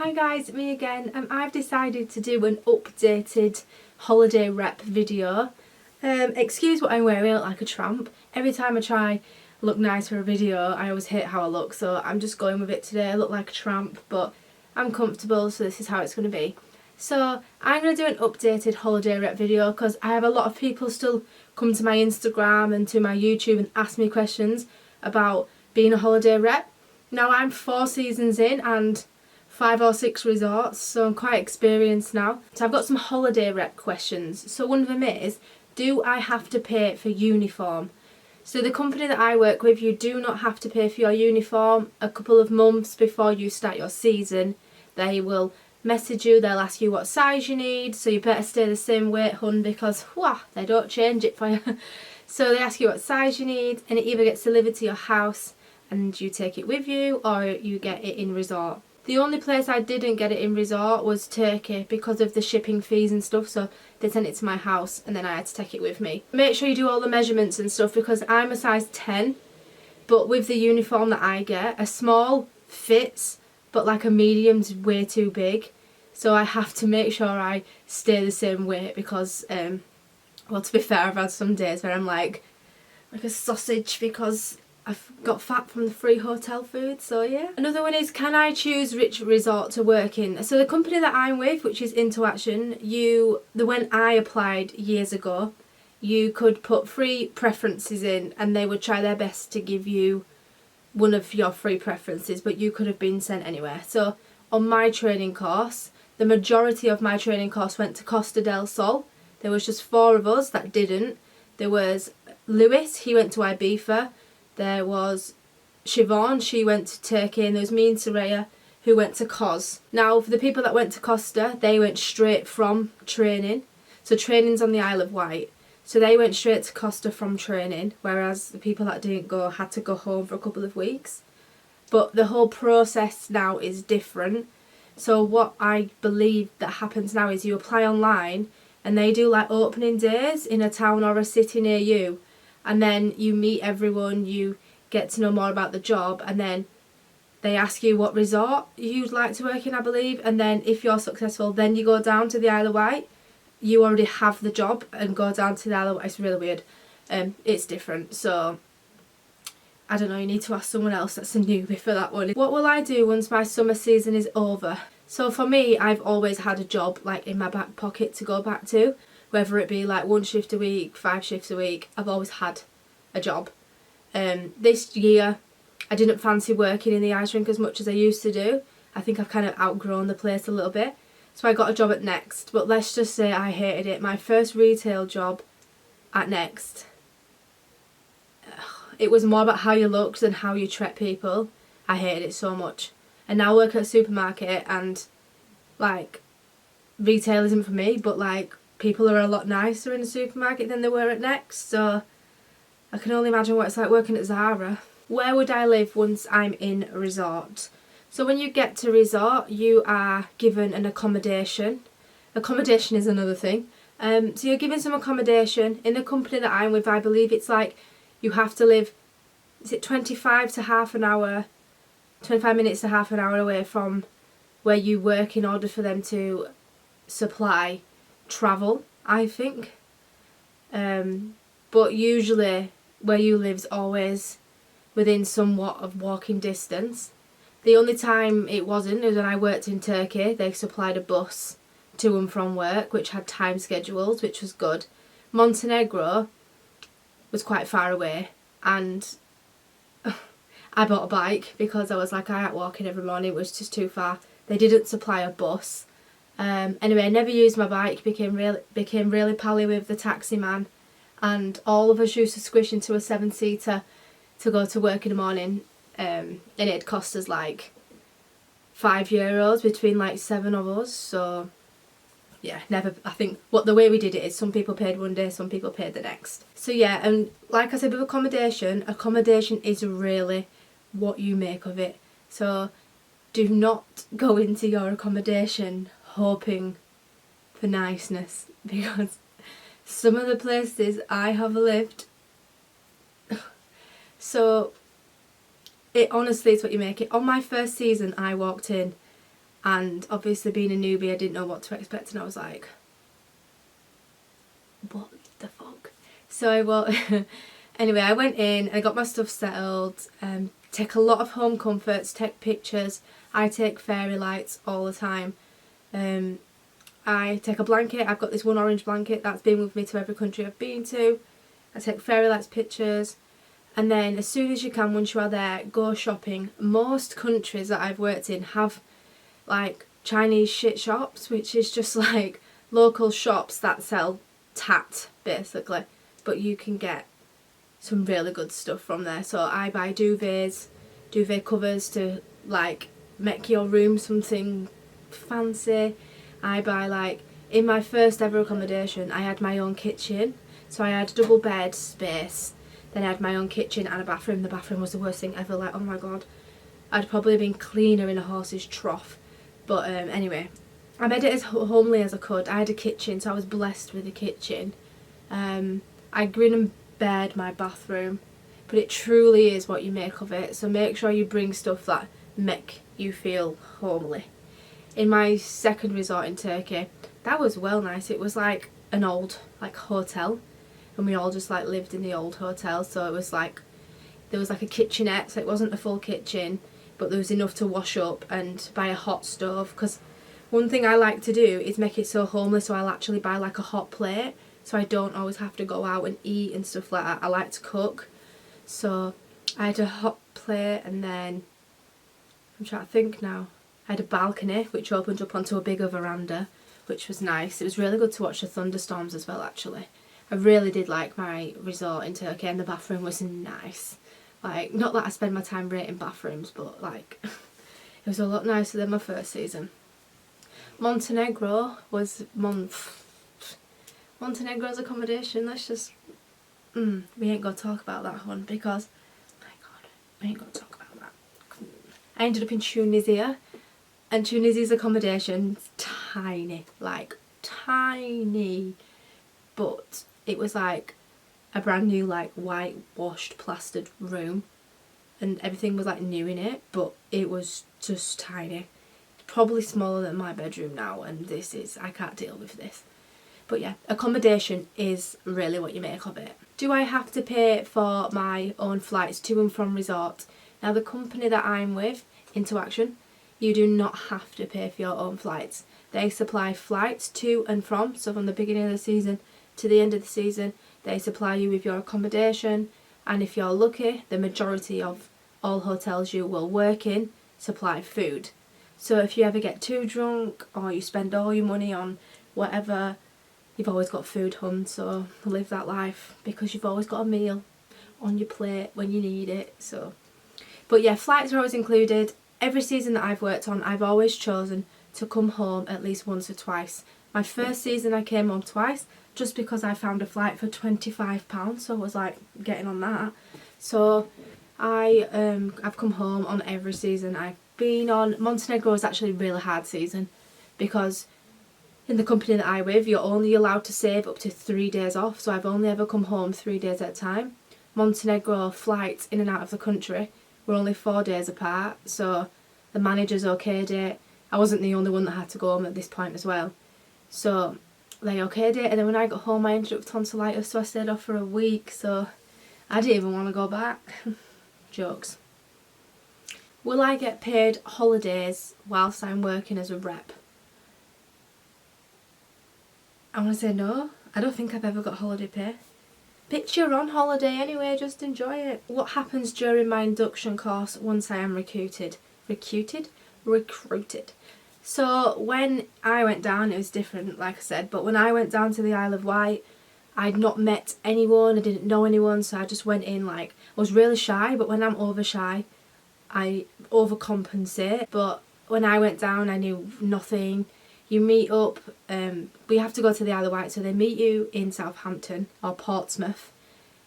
Hi guys, me again. I've decided to do an updated holiday rep video. Excuse what I'm wearing, I look like a tramp. Every time I try look nice for a video, I always hate how I look, so I'm just going with it today. I look like a tramp, but I'm comfortable, so this is how it's going to be. So I'm going to do an updated holiday rep video because I have a lot of people still come to my Instagram and to my YouTube and ask me questions about being a holiday rep. Now I'm 4 seasons in and 5 or 6 resorts, so I'm quite experienced now. So I've got some holiday rep questions. So one of them is, do I have to pay for uniform? So the company that I work with, you do not have to pay for your uniform. A couple of months before you start your season, they will message you, they'll ask you what size you need, so you better stay the same weight, hun, because they don't change it for you. So they ask you what size you need, and it either gets delivered to your house and you take it with you, or you get it in resort. The only place I didn't get it in resort was Turkey because of the shipping fees and stuff, so they sent it to my house and then I had to take it with me. Make sure you do all the measurements and stuff because I'm a size 10, but with the uniform that I get, a small fits, but like a medium's way too big. So I have to make sure I stay the same weight because, well, to be fair, I've had some days where I'm like a sausage because I've got fat from the free hotel food, so yeah. Another one is, can I choose which resort to work in? So the company that I'm with, which is Induction, when I applied years ago, you could put 3 preferences in and they would try their best to give you one of your 3 preferences, but you could have been sent anywhere. So on my training course, the majority of my training course went to Costa del Sol. There was just 4 of us that didn't. There was Lewis, he went to Ibiza. There was Siobhan, she went to Turkey, and there was me and Saraya who went to Kos. Now, for the people that went to Costa, they went straight from training. So training's on the Isle of Wight. So they went straight to Costa from training, whereas the people that didn't go had to go home for a couple of weeks. But the whole process now is different. So what I believe that happens now is you apply online and they do like opening days in a town or a city near you. And then you meet everyone, you get to know more about the job, and then they ask you what resort you'd like to work in, I believe, and then if you're successful, then you go down to the Isle of Wight. You already have the job and go down to the Isle of Wight. It's really weird. It's different, so I don't know, you need to ask someone else that's a newbie for that one. What will I do once my summer season is over? So for me, I've always had a job like in my back pocket to go back to. Whether it be like 1 shift a week, 5 shifts a week, I've always had a job. This year, I didn't fancy working in the ice rink as much as I used to do. I think I've kind of outgrown the place a little bit. So I got a job at Next, but let's just say I hated it. My first retail job at Next, it was more about how you looked than how you treat people. I hated it so much. And now I work at a supermarket and like retail isn't for me, but like people are a lot nicer in a supermarket than they were at Next, so I can only imagine what it's like working at Zara. Where would I live once I'm in a resort? So when you get to resort, you are given an accommodation. Accommodation is another thing. So you're given some accommodation. In the company that I'm with, I believe it's like you have to live, is it 25 to half an hour, 25 minutes to half an hour away from where you work in order for them to supply travel, I think. But usually where you live's always within somewhat of walking distance. The only time it wasn't was when I worked in Turkey. They supplied a bus to and from work which had time schedules, which was good. Montenegro was quite far away and I bought a bike because I was like, I ain't walking every morning, it was just too far. They didn't supply a bus. Anyway, I never used my bike, became really pally with the taxi man, and all of us used to squish into a 7-seater to go to work in the morning, and it cost us like €5 between like 7 of us, so yeah, never. I think the way we did it is some people paid one day, some people paid the next. So yeah, and like I said with accommodation is really what you make of it. So do not go into your accommodation hoping for niceness, because some of the places I have lived, so it honestly is what you make it. On my first season I walked in and obviously being a newbie I didn't know what to expect, and I was like, what the fuck? So anyway, I went in, I got my stuff settled, take a lot of home comforts, take pictures. I take fairy lights all the time. I take a blanket. I've got this one orange blanket that's been with me to every country I've been to. I take fairy lights pictures, and then as soon as you can, once you are there, go shopping. Most countries that I've worked in have like Chinese shit shops, which is just like local shops that sell tat basically, but you can get some really good stuff from there. So I buy duvets, duvet covers to like make your room something fancy. I buy, like, in my first ever accommodation I had my own kitchen, so I had a double bed space, then I had my own kitchen and a bathroom. The bathroom was the worst thing ever, like, oh my god, I'd probably been cleaner in a horse's trough. But anyway, I made it as homely as I could. I had a kitchen, so I was blessed with a kitchen. I grin and bared my bathroom, but it truly is what you make of it, so make sure you bring stuff that make you feel homely. In my second resort in Turkey, that was well nice. It was like an old like hotel, and we all just like lived in the old hotel, so it was like there was like a kitchenette, so it wasn't a full kitchen, but there was enough to wash up and buy a hot stove, because one thing I like to do is make it so homely, so I'll actually buy like a hot plate, so I don't always have to go out and eat and stuff like that. I like to cook, so I had a hot plate, and then I'm trying to think now, I had a balcony which opened up onto a bigger veranda, which was nice. It was really good to watch the thunderstorms as well, actually. I really did like my resort in Turkey, and the bathroom was nice. Like, not that I spend my time rating bathrooms, but like it was a lot nicer than my first season. Montenegro was Montenegro's accommodation. Let's just we ain't gonna talk about that one, because my god, we ain't gonna talk about that. I ended up in Tunisia, and Tunisia's accommodation's tiny, like tiny, but it was like a brand new like whitewashed plastered room, and everything was like new in it, but it was just tiny, probably smaller than my bedroom now, and this is, I can't deal with this. But yeah, accommodation is really what you make of it. Do I have to pay for my own flights to and from resort? Now, the company that I'm with, Induction, you do not have to pay for your own flights. They supply flights to and from, so from the beginning of the season to the end of the season, they supply you with your accommodation, and if you're lucky, the majority of all hotels you will work in supply food. So if you ever get too drunk or you spend all your money on whatever, you've always got food home, so live that life, because you've always got a meal on your plate when you need it. So, but yeah, flights are always included. Every season that I've worked on, I've always chosen to come home at least once or twice. My first season I came home twice, just because I found a flight for £25, so I was like getting on that. So I've come home on every season I've been on. Montenegro is actually a really hard season, because in the company that I'm with, you're only allowed to save up to 3 days off, so I've only ever come home 3 days at a time. Montenegro flights in and out of the country were only 4 days apart, so the managers okayed it. I wasn't the only one that had to go home at this point as well, so they okayed it, and then when I got home I ended up with tonsillitis, so I stayed off for a week, so I didn't even want to go back. Jokes. Will I get paid holidays whilst I'm working as a rep? I want to say no. I don't think I've ever got holiday pay. Bitch, you're on holiday anyway, just enjoy it. What happens during my induction course once I am recruited? Recruited. So when I went down, it was different, like I said, but when I went down to the Isle of Wight, I'd not met anyone, I didn't know anyone, so I just went in like, I was really shy, but when I'm over shy, I overcompensate. But when I went down, I knew nothing. You meet up, we have to go to the Isle of Wight, so they meet you in Southampton or Portsmouth.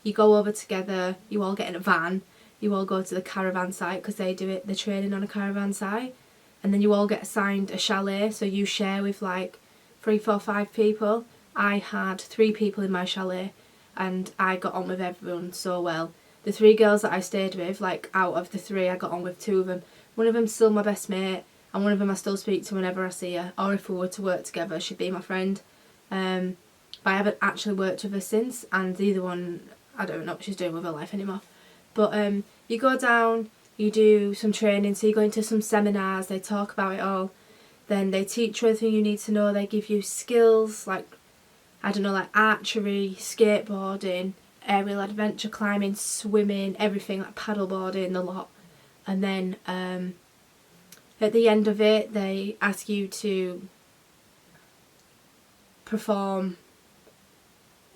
You go over together, you all get in a van, you all go to the caravan site, because they do it, the training on a caravan site, and then you all get assigned a chalet, so you share with like 3, 4, 5 people. I had 3 people in my chalet, and I got on with everyone so well. The 3 girls that I stayed with, like out of the 3, I got on with 2 of them. One of them's still my best mate. and one of them I still speak to whenever I see her, or if we were to work together, she'd be my friend. But I haven't actually worked with her since, and the other one, I don't know what she's doing with her life anymore. But you go down, you do some training, so you go into some seminars, they talk about it all, then they teach you everything you need to know, they give you skills like, I don't know, like archery, skateboarding, aerial adventure climbing, swimming, everything, like paddleboarding, the lot. And then at the end of it, they ask you to perform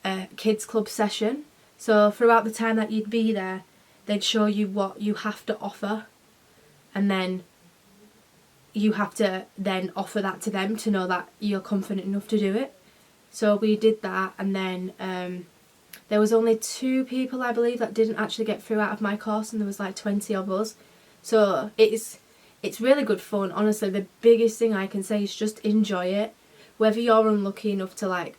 a kids club session. So throughout the time that you'd be there, they'd show you what you have to offer, and then you have to then offer that to them to know that you're confident enough to do it. So we did that, and then there was only 2 people, I believe, that didn't actually get through out of my course, and there was like 20 of us. So it's really good fun. Honestly, the biggest thing I can say is just enjoy it. Whether you're unlucky enough to like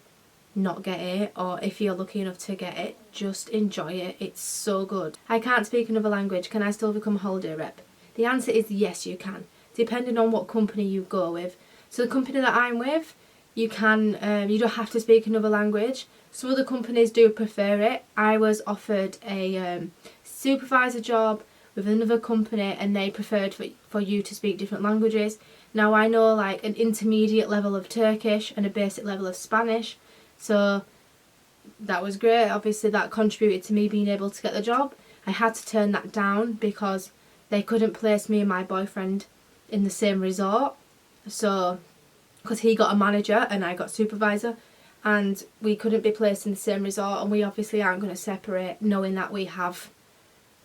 not get it, or if you're lucky enough to get it, just enjoy it. It's so good. I can't speak another language. Can I still become a holiday rep? The answer is yes, you can, depending on what company you go with. So the company that I'm with, you can you don't have to speak another language. Some other companies do prefer it. I was offered a supervisor job with another company, and they preferred for you to speak different languages. Now I know like an intermediate level of Turkish and a basic level of Spanish, so that was great. Obviously that contributed to me being able to get the job. I had to turn that down because they couldn't place me and my boyfriend in the same resort. So, because he got a manager and I got supervisor, and we couldn't be placed in the same resort, and we obviously aren't going to separate knowing that we have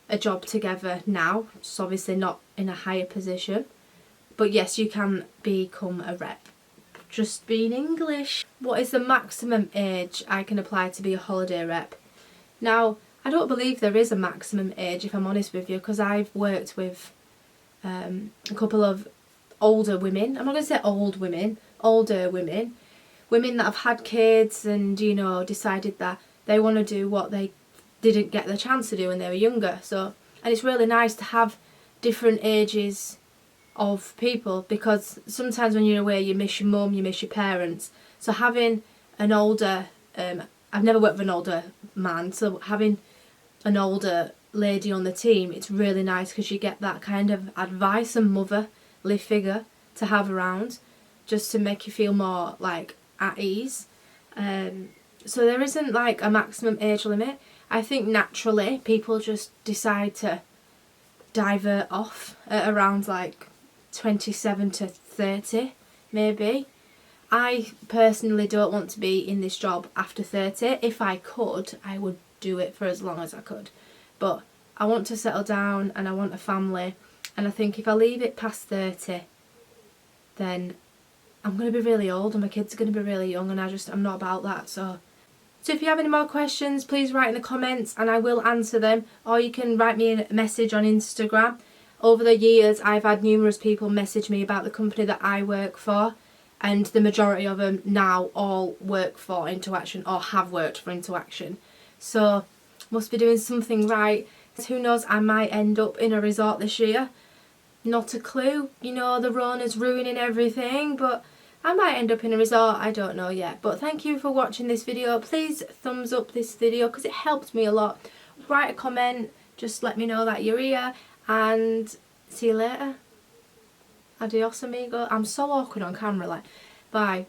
a job together now. It's obviously not in a higher position, but yes, you can become a rep. Just being English. What is the maximum age I can apply to be a holiday rep? Now, I don't believe there is a maximum age, if I'm honest with you, because I've worked with a couple of older women. I'm not going to say old women, older women. Women that have had kids and, you know, decided that they want to do what they didn't get the chance to do when they were younger. So, and it's really nice to have different ages of people, because sometimes when you're away you miss your mum, you miss your parents. So having an older, I've never worked with an older man, so having an older lady on the team, it's really nice because you get that kind of advice and motherly figure to have around, just to make you feel more like at ease. So there isn't like a maximum age limit. I think naturally people just decide to divert off at around like 27 to 30 maybe. I personally don't want to be in this job after 30. If I could, I would do it for as long as I could, but I want to settle down and I want a family, and I think if I leave it past 30, then I'm going to be really old and my kids are going to be really young, and I'm not about that. So if you have any more questions, please write in the comments and I will answer them, or you can write me a message on Instagram. Over the years, I've had numerous people message me about the company that I work for, and the majority of them now all work for Interaction or have worked for Interaction. So, must be doing something right. Who knows, I might end up in a resort this year. Not a clue. You know, the Rona's ruining everything, but I might end up in a resort. I don't know yet. But thank you for watching this video. Please thumbs up this video because it helps me a lot. Write a comment. Just let me know that you're here. And see you later. Adios, amigo. I'm so awkward on camera, like, bye.